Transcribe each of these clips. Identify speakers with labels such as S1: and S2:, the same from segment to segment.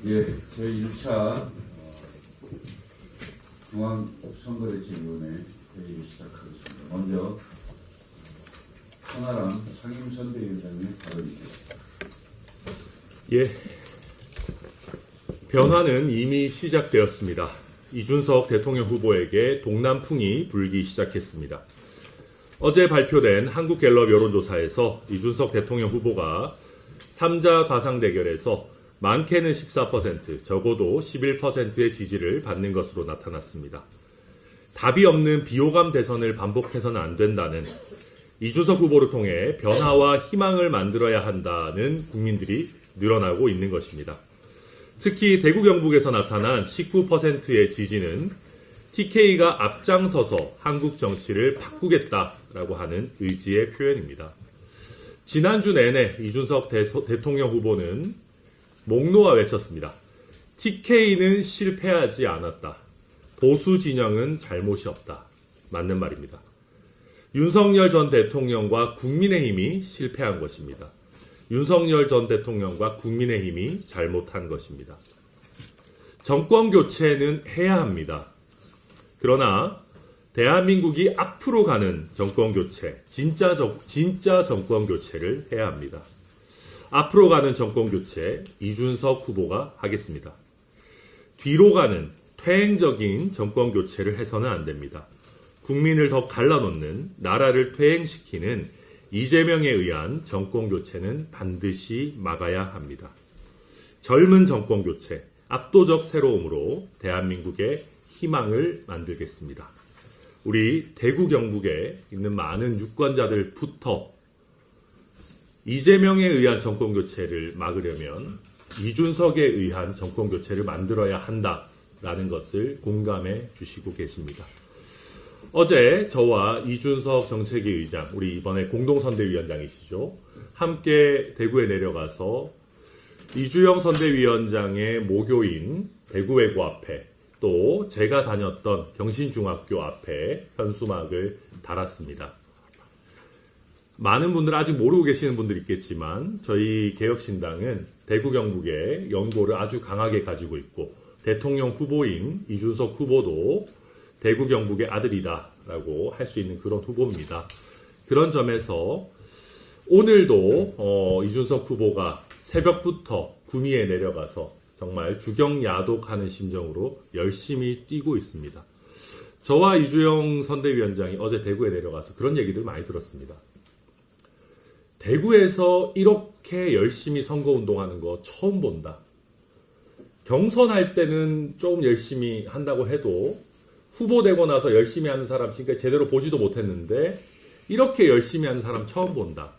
S1: 예, 저희 1차 중앙선거대책위원회 회의를 시작하겠습니다. 먼저 천하람 상임선대위원장의 발언이겠습니다.
S2: 예, 변화는 이미 시작되었습니다. 이준석 대통령 후보에게 동남풍이 불기 시작했습니다. 어제 발표된 한국갤럽 여론조사에서 이준석 대통령 후보가 3자 가상 대결에서 많게는 14%, 적어도 11%의 지지를 받는 것으로 나타났습니다. 답이 없는 비호감 대선을 반복해서는 안 된다는, 이준석 후보를 통해 변화와 희망을 만들어야 한다는 국민들이 늘어나고 있는 것입니다. 특히 대구 경북에서 나타난 19%의 지지는 TK가 앞장서서 한국 정치를 바꾸겠다라고 하는 의지의 표현입니다. 지난주 내내 이준석 대통령 후보는 목 놓아 외쳤습니다. TK는 실패하지 않았다. 보수 진영은 잘못이 없다. 맞는 말입니다. 윤석열 전 대통령과 국민의힘이 실패한 것입니다. 윤석열 전 대통령과 국민의힘이 잘못한 것입니다. 정권 교체는 해야 합니다. 그러나 대한민국이 앞으로 가는 정권 교체, 진짜 정권 교체를 해야 합니다. 앞으로 가는 정권 교체, 이준석 후보가 하겠습니다. 뒤로 가는 퇴행적인 정권 교체를 해서는 안 됩니다. 국민을 더 갈라놓는, 나라를 퇴행시키는 이재명에 의한 정권 교체는 반드시 막아야 합니다. 젊은 정권 교체, 압도적 새로움으로 대한민국의 희망을 만들겠습니다. 우리 대구 경북에 있는 많은 유권자들부터 이재명에 의한 정권 교체를 막으려면 이준석에 의한 정권 교체를 만들어야 한다라는 것을 공감해 주시고 계십니다. 어제 저와 이준석 정책위 의장, 우리 이번에 공동선대위원장이시죠. 함께 대구에 내려가서 이주영 선대위원장의 모교인 대구외고 앞에, 또 제가 다녔던 경신중학교 앞에 현수막을 달았습니다. 많은 분들 아직 모르고 계시는 분들이 있겠지만 저희 개혁신당은 대구 경북의 연고를 아주 강하게 가지고 있고, 대통령 후보인 이준석 후보도 대구 경북의 아들이다라고 할 수 있는 그런 후보입니다. 그런 점에서 오늘도 이준석 후보가 새벽부터 구미에 내려가서 정말 주경야독하는 심정으로 열심히 뛰고 있습니다. 저와 이주영 선대위원장이 어제 대구에 내려가서 그런 얘기들 많이 들었습니다. 대구에서 이렇게 열심히 선거운동하는 거 처음 본다. 경선할 때는 좀 열심히 한다고 해도 후보 되고 나서 열심히 하는 사람 지금까지 제대로 보지도 못했는데 이렇게 열심히 하는 사람 처음 본다.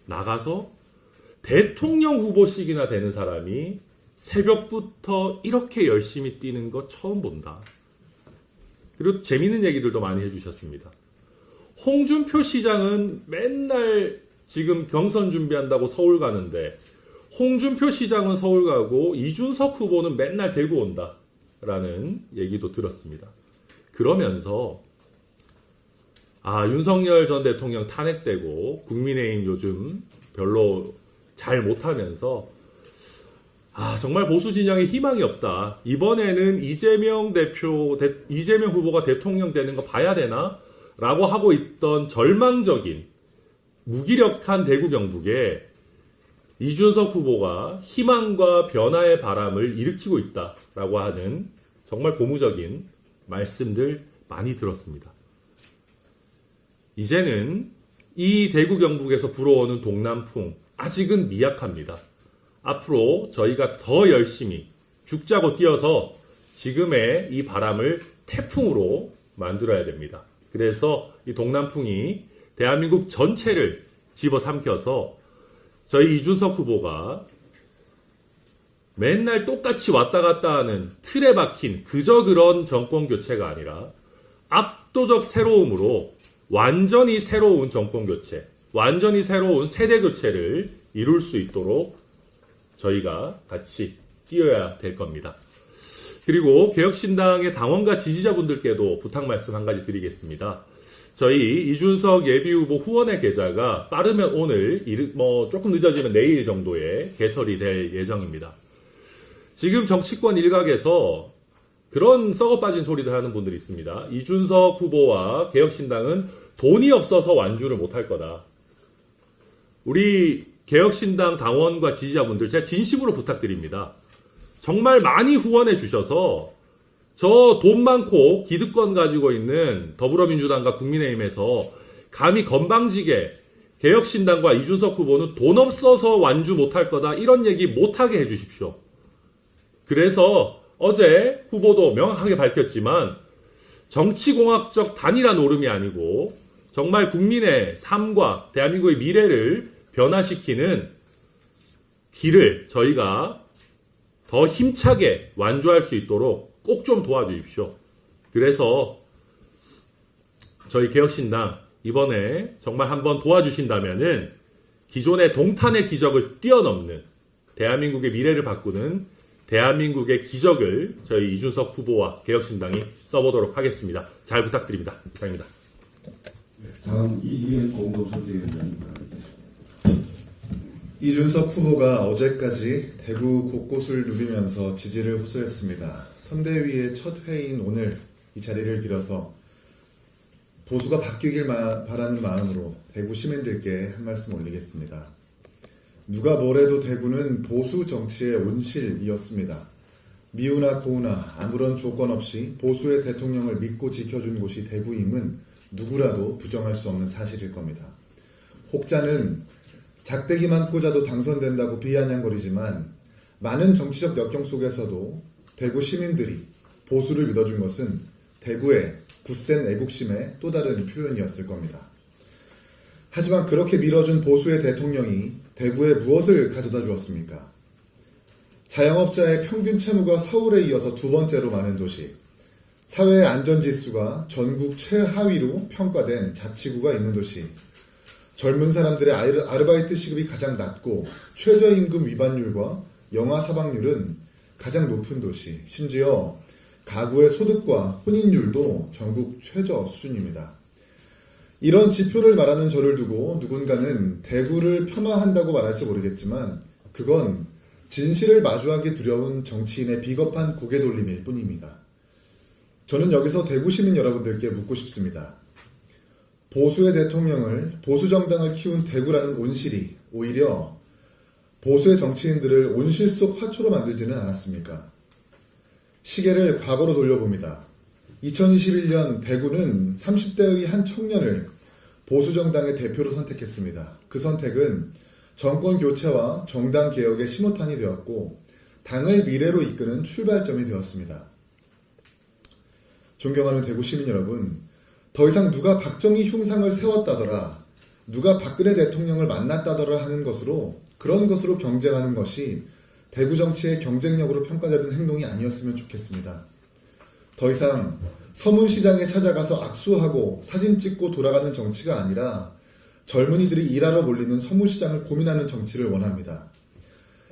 S2: 나가서 대통령 후보씩이나 되는 사람이 새벽부터 이렇게 열심히 뛰는 거 처음 본다. 그리고 재미있는 얘기들도 많이 해주셨습니다. 홍준표 시장은 맨날 지금 경선 준비한다고 서울 가는데 홍준표 시장은 서울 가고 이준석 후보는 맨날 대구 온다 라는 얘기도 들었습니다. 그러면서 윤석열 전 대통령 탄핵되고 국민의힘 요즘 별로 잘 못하면서 정말 보수 진영에 희망이 없다. 이번에는 이재명 후보가 대통령 되는 거 봐야 되나? 라고 하고 있던 절망적인 무기력한 대구 경북에 이준석 후보가 희망과 변화의 바람을 일으키고 있다라고 하는 정말 고무적인 말씀들 많이 들었습니다. 이제는 이 대구 경북에서 불어오는 동남풍 아직은 미약합니다. 앞으로 저희가 더 열심히 죽자고 뛰어서 지금의 이 바람을 태풍으로 만들어야 됩니다. 그래서 이 동남풍이 대한민국 전체를 집어삼켜서 저희 이준석 후보가 맨날 똑같이 왔다 갔다 하는 틀에 박힌 그저 그런 정권 교체가 아니라 압도적 새로움으로 완전히 새로운 정권 교체, 완전히 새로운 세대 교체를 이룰 수 있도록 저희가 같이 뛰어야 될 겁니다. 그리고 개혁신당의 당원과 지지자분들께도 부탁 말씀 한 가지 드리겠습니다. 저희 이준석 예비후보 후원의 계좌가 빠르면 오늘, 조금 늦어지면 내일 정도에 개설이 될 예정입니다. 지금 정치권 일각에서 그런 썩어빠진 소리를 하는 분들이 있습니다. 이준석 후보와 개혁신당은 돈이 없어서 완주를 못할 거다. 우리 개혁신당 당원과 지지자분들 제가 진심으로 부탁드립니다. 정말 많이 후원해 주셔서 저 돈 많고 기득권 가지고 있는 더불어민주당과 국민의힘에서 감히 건방지게 개혁신당과 이준석 후보는 돈 없어서 완주 못할 거다 이런 얘기 못하게 해주십시오. 그래서 어제 후보도 명확하게 밝혔지만 정치공학적 단일화 노름이 아니고 정말 국민의 삶과 대한민국의 미래를 변화시키는 길을 저희가 더 힘차게 완주할 수 있도록 꼭 좀 도와주십시오. 그래서 저희 개혁신당 이번에 정말 한번 도와주신다면은 기존의 동탄의 기적을 뛰어넘는 대한민국의 미래를 바꾸는 대한민국의 기적을 저희 이준석 후보와 개혁신당이 써보도록 하겠습니다. 잘 부탁드립니다. 이상입니다.
S1: 다음 이기현 공동선대위원장입니다.
S3: 이준석 후보가 어제까지 대구 곳곳을 누비면서 지지를 호소했습니다. 선대위의 첫 회의인 오늘 이 자리를 빌어서 보수가 바뀌길 바라는 마음으로 대구 시민들께 한 말씀 올리겠습니다. 누가 뭐래도 대구는 보수 정치의 온실이었습니다. 미우나 고우나 아무런 조건 없이 보수의 대통령을 믿고 지켜준 곳이 대구임은 누구라도 부정할 수 없는 사실일 겁니다. 혹자는 작대기만 꽂아도 당선된다고 비아냥거리지만 많은 정치적 역경 속에서도 대구 시민들이 보수를 믿어준 것은 대구의 굳센 애국심의 또 다른 표현이었을 겁니다. 하지만 그렇게 밀어준 보수의 대통령이 대구에 무엇을 가져다 주었습니까? 자영업자의 평균 채무가 서울에 이어서 두 번째로 많은 도시, 사회의 안전지수가 전국 최하위로 평가된 자치구가 있는 도시, 젊은 사람들의 아르바이트 시급이 가장 낮고 최저임금 위반율과 영아 사망률은 가장 높은 도시, 심지어 가구의 소득과 혼인율도 전국 최저 수준입니다. 이런 지표를 말하는 저를 두고 누군가는 대구를 폄하한다고 말할지 모르겠지만 그건 진실을 마주하기 두려운 정치인의 비겁한 고개돌림일 뿐입니다. 저는 여기서 대구 시민 여러분들께 묻고 싶습니다. 보수의 대통령을, 보수 정당을 키운 대구라는 온실이 오히려 보수의 정치인들을 온실 속 화초로 만들지는 않았습니까? 시계를 과거로 돌려봅니다. 2021년 대구는 30대의 한 청년을 보수 정당의 대표로 선택했습니다. 그 선택은 정권 교체와 정당 개혁의 신호탄이 되었고 당을 미래로 이끄는 출발점이 되었습니다. 존경하는 대구 시민 여러분, 더 이상 누가 박정희 흉상을 세웠다더라, 누가 박근혜 대통령을 만났다더라 하는 것으로 그런 것으로 경쟁하는 것이 대구 정치의 경쟁력으로 평가되는 행동이 아니었으면 좋겠습니다. 더 이상 서문시장에 찾아가서 악수하고 사진 찍고 돌아가는 정치가 아니라 젊은이들이 일하러 몰리는 서문시장을 고민하는 정치를 원합니다.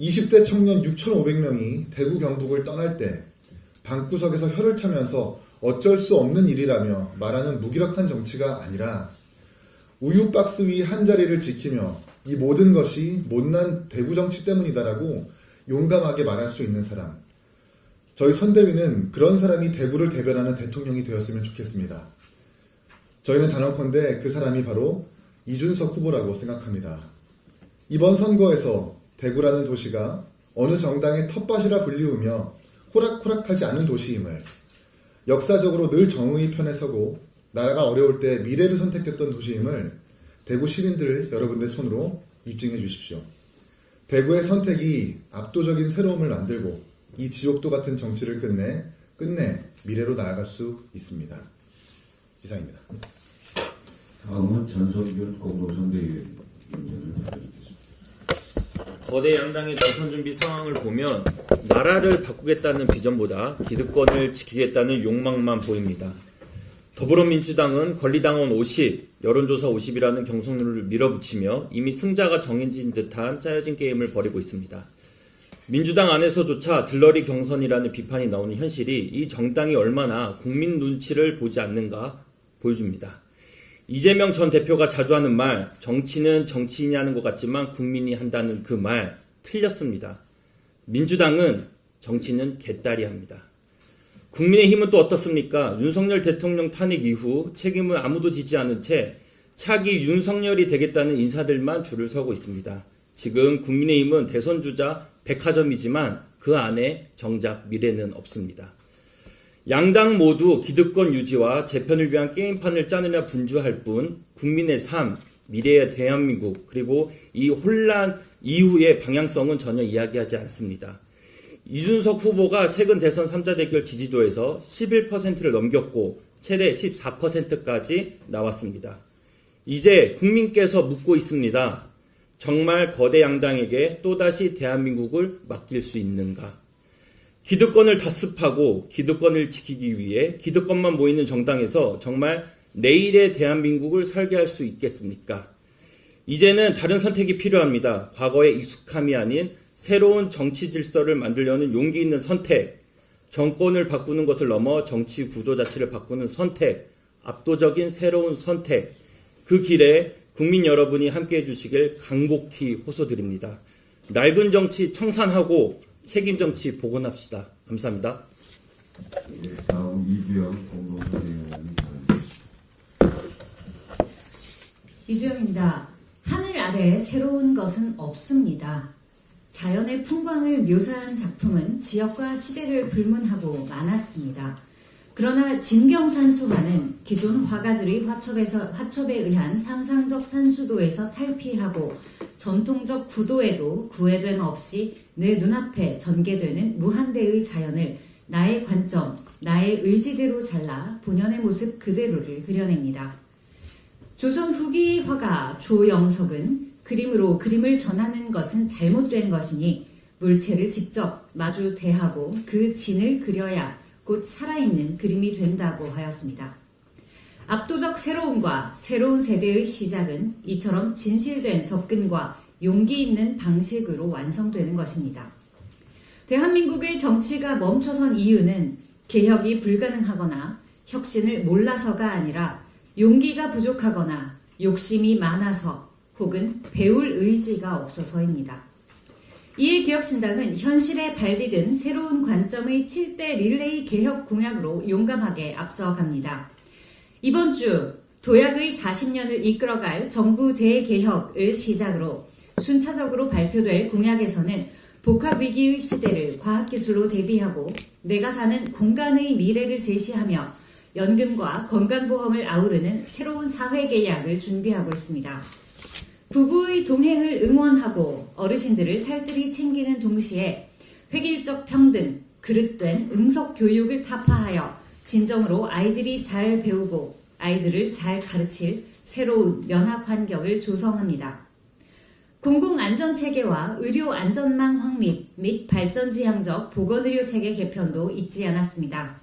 S3: 20대 청년 6,500명이 대구 경북을 떠날 때 방구석에서 혀를 차면서 어쩔 수 없는 일이라며 말하는 무기력한 정치가 아니라 우유 박스 위 한 자리를 지키며 이 모든 것이 못난 대구 정치 때문이다라고 용감하게 말할 수 있는 사람. 저희 선대위는 그런 사람이 대구를 대변하는 대통령이 되었으면 좋겠습니다. 저희는 단언컨대 그 사람이 바로 이준석 후보라고 생각합니다. 이번 선거에서 대구라는 도시가 어느 정당의 텃밭이라 불리우며 호락호락하지 않은 도시임을, 역사적으로 늘 정의의 편에 서고 나라가 어려울 때 미래를 선택했던 도시임을 대구 시민들 여러분들 손으로 입증해 주십시오. 대구의 선택이 압도적인 새로움을 만들고 이 지옥도 같은 정치를 끝내 미래로 나아갈 수 있습니다. 이상입니다.
S1: 다음은 전성균 공동선대위원장을 발표하겠습니다.
S4: 거대 양당의 대선 준비 상황을 보면 나라를 바꾸겠다는 비전보다 기득권을 지키겠다는 욕망만 보입니다. 더불어민주당은 권리당원 50, 여론조사 50이라는 경선룰을 밀어붙이며 이미 승자가 정해진 듯한 짜여진 게임을 벌이고 있습니다. 민주당 안에서조차 들러리 경선이라는 비판이 나오는 현실이 이 정당이 얼마나 국민 눈치를 보지 않는가 보여줍니다. 이재명 전 대표가 자주 하는 말, 정치는 정치인이 하는 것 같지만 국민이 한다는 그 말, 틀렸습니다. 민주당은 정치는 개딸이 합니다. 국민의힘은 또 어떻습니까? 윤석열 대통령 탄핵 이후 책임을 아무도 지지 않은 채 차기 윤석열이 되겠다는 인사들만 줄을 서고 있습니다. 지금 국민의힘은 대선 주자 백화점이지만 그 안에 정작 미래는 없습니다. 양당 모두 기득권 유지와 재편을 위한 게임판을 짜느냐 분주할 뿐 국민의 삶, 미래의 대한민국 그리고 이 혼란 이후의 방향성은 전혀 이야기하지 않습니다. 이준석 후보가 최근 대선 3자 대결 지지도에서 11%를 넘겼고 최대 14%까지 나왔습니다. 이제 국민께서 묻고 있습니다. 정말 거대 양당에게 또다시 대한민국을 맡길 수 있는가? 기득권을 다습하고 기득권을 지키기 위해 기득권만 모이는 정당에서 정말 내일의 대한민국을 설계할 수 있겠습니까? 이제는 다른 선택이 필요합니다. 과거의 익숙함이 아닌 새로운 정치 질서를 만들려는 용기 있는 선택, 정권을 바꾸는 것을 넘어 정치 구조 자체를 바꾸는 선택, 압도적인 새로운 선택, 그 길에 국민 여러분이 함께해 주시길 간곡히 호소드립니다. 낡은 정치 청산하고 책임 정치 복원합시다. 감사합니다.
S1: 예, 다음 이주영 공동선대위원장님 발언드리겠습니다.
S5: 이주영입니다. 하늘 아래 새로운 것은 없습니다. 자연의 풍광을 묘사한 작품은 지역과 시대를 불문하고 많았습니다. 그러나 진경산수화는 기존 화가들의 화첩에 의한 상상적 산수도에서 탈피하고 전통적 구도에도 구애됨 없이 내 눈앞에 전개되는 무한대의 자연을 나의 관점, 나의 의지대로 잘라 본연의 모습 그대로를 그려냅니다. 조선 후기 화가 조영석은 그림으로 그림을 전하는 것은 잘못된 것이니 물체를 직접 마주 대하고 그 진을 그려야 곧 살아있는 그림이 된다고 하였습니다. 압도적 새로움과 새로운 세대의 시작은 이처럼 진실된 접근과 용기 있는 방식으로 완성되는 것입니다. 대한민국의 정치가 멈춰선 이유는 개혁이 불가능하거나 혁신을 몰라서가 아니라 용기가 부족하거나 욕심이 많아서 혹은 배울 의지가 없어서입니다. 이에 개혁신당은 현실에 발디딘 새로운 관점의 7대 릴레이 개혁 공약으로 용감하게 앞서갑니다. 이번 주 도약의 40년을 이끌어갈 정부 대개혁을 시작으로 순차적으로 발표될 공약에서는 복합위기의 시대를 과학기술로 대비하고 내가 사는 공간의 미래를 제시하며 연금과 건강보험을 아우르는 새로운 사회계약을 준비하고 있습니다. 부부의 동행을 응원하고 어르신들을 살뜰히 챙기는 동시에 획일적 평등, 그릇된 응석 교육을 타파하여 진정으로 아이들이 잘 배우고 아이들을 잘 가르칠 새로운 면학 환경을 조성합니다. 공공안전체계와 의료안전망 확립 및 발전지향적 보건의료체계 개편도 잊지 않았습니다.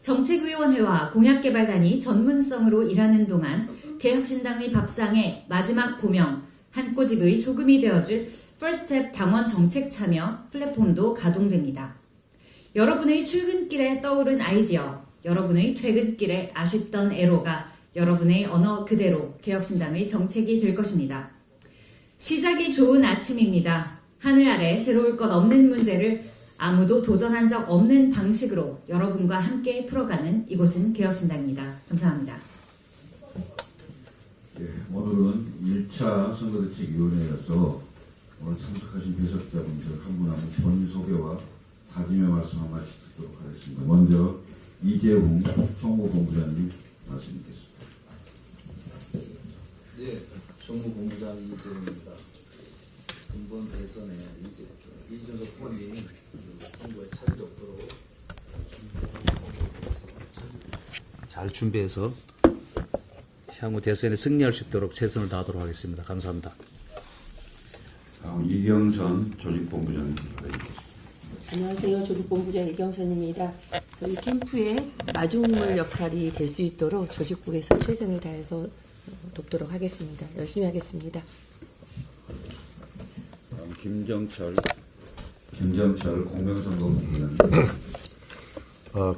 S5: 정책위원회와 공약개발단이 전문성으로 일하는 동안 개혁신당의 밥상에 마지막 고명, 한 꼬집의 소금이 되어줄 퍼스트스텝 당원 정책 참여 플랫폼도 가동됩니다. 여러분의 출근길에 떠오른 아이디어, 여러분의 퇴근길에 아쉽던 애로가 여러분의 언어 그대로 개혁신당의 정책이 될 것입니다. 시작이 좋은 아침입니다. 하늘 아래 새로울 것 없는 문제를 아무도 도전한 적 없는 방식으로 여러분과 함께 풀어가는 이곳은 개혁신당입니다. 감사합니다.
S1: 예, 오늘은 1차 선거대책위원회여서 오늘 참석하신 배석자분들 한 분 한 분 본인 소개와 다짐의 말씀 한 말씀 듣도록 하겠습니다. 먼저 이재웅 총무본부장님 말씀 듣겠습니다.
S6: 네, 총무본부장 이재웅입니다. 이번 대선에 이준석 후보님 선거에 차질이 없도록 잘 준비해서 향후 대선에 승리할 수 있도록 최선을 다하도록 하겠습니다. 감사합니다.
S1: 다음 이경선 조직본부장님 발언드리겠습니다.
S7: 안녕하세요. 조직본부장 이경선입니다. 저희 캠프의 마중물 역할이 될 수 있도록 조직국에서 최선을 다해서 돕도록 하겠습니다. 열심히 하겠습니다.
S1: 다음 김정철 공명선거본부장님.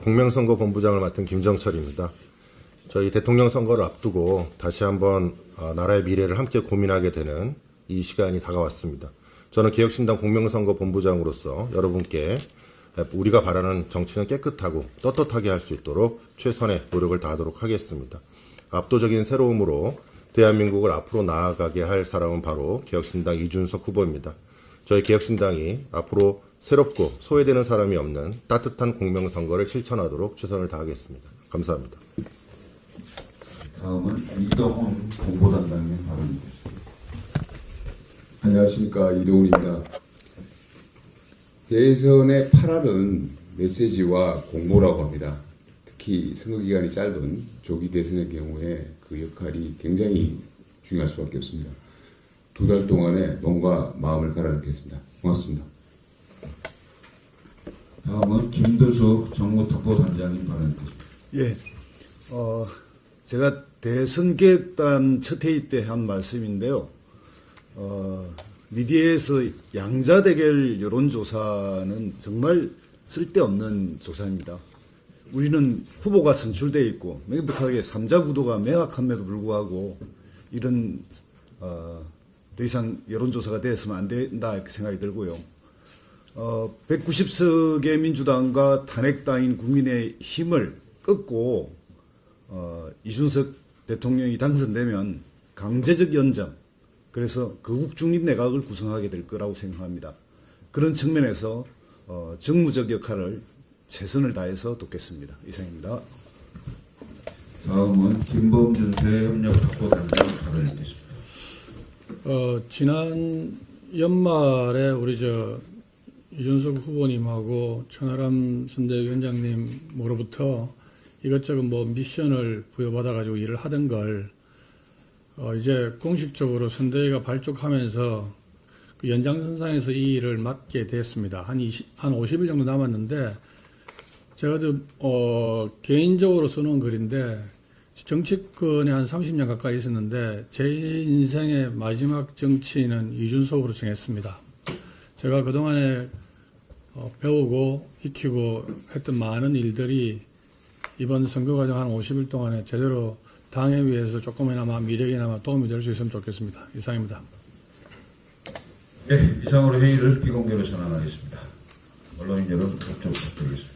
S8: 공명선거본부장을 맡은 김정철입니다. 저희 대통령 선거를 앞두고 다시 한번 나라의 미래를 함께 고민하게 되는 이 시간이 다가왔습니다. 저는 개혁신당 공명선거본부장으로서 여러분께 우리가 바라는 정치는 깨끗하고 떳떳하게 할 수 있도록 최선의 노력을 다하도록 하겠습니다. 압도적인 새로움으로 대한민국을 앞으로 나아가게 할 사람은 바로 개혁신당 이준석 후보입니다. 저희 개혁신당이 앞으로 새롭고 소외되는 사람이 없는 따뜻한 공명선거를 실천하도록 최선을 다하겠습니다. 감사합니다.
S1: 다음은 이동훈 공보단장님 발언입니다.
S9: 안녕하십니까, 이동훈입니다. 대선의 8할은 메시지와 공모라고 합니다. 특히 선거기간이 짧은 조기 대선의 경우에 그 역할이 굉장히 중요할 수밖에 없습니다. 2달 동안에 몸과 마음을 갈아넣겠습니다. 고맙습니다.
S1: 다음은 김두수 정무특보단장님 발언입니다.
S10: 예, 제가 대선개혁단 첫 회의 때 한 말씀인데요. 미디어에서 양자대결 여론조사는 정말 쓸데없는 조사입니다. 우리는 후보가 선출되어 있고 명백하게 3자 구도가 명확함에도 불구하고 이런 더 이상 여론조사가 되었으면 안 된다 이렇게 생각이 들고요. 190석의 민주당과 탄핵당인 국민의힘을 꺾고 이준석 대통령이 당선되면 강제적 연정, 그래서 거국 중립 내각을 구성하게 될 거라고 생각합니다. 그런 측면에서 정무적 역할을 최선을 다해서 돕겠습니다. 이상입니다.
S1: 다음은 김범준 대협력특보단장 발언입니다.
S11: 지난 연말에 우리 이준석 후보님하고 천하람 선대위원장님으로부터 이것저것 미션을 부여받아가지고 일을 하던 걸 이제 공식적으로 선대위가 발족하면서 그 연장선상에서 이 일을 맡게 됐습니다. 한 50일 정도 남았는데 제가 개인적으로 써놓은 글인데 정치권에 한 30년 가까이 있었는데 제 인생의 마지막 정치인은 이준석으로 정했습니다. 제가 그동안에 배우고 익히고 했던 많은 일들이 이번 선거 과정 한 50일 동안에 제대로 당에 위해서 조금이나마 미래에나마 도움이 될 수 있으면 좋겠습니다. 이상입니다.
S1: 네, 이상으로 회의를 비공개로 전환하겠습니다. 언론인 여러분, 답변 부탁드리겠습니다.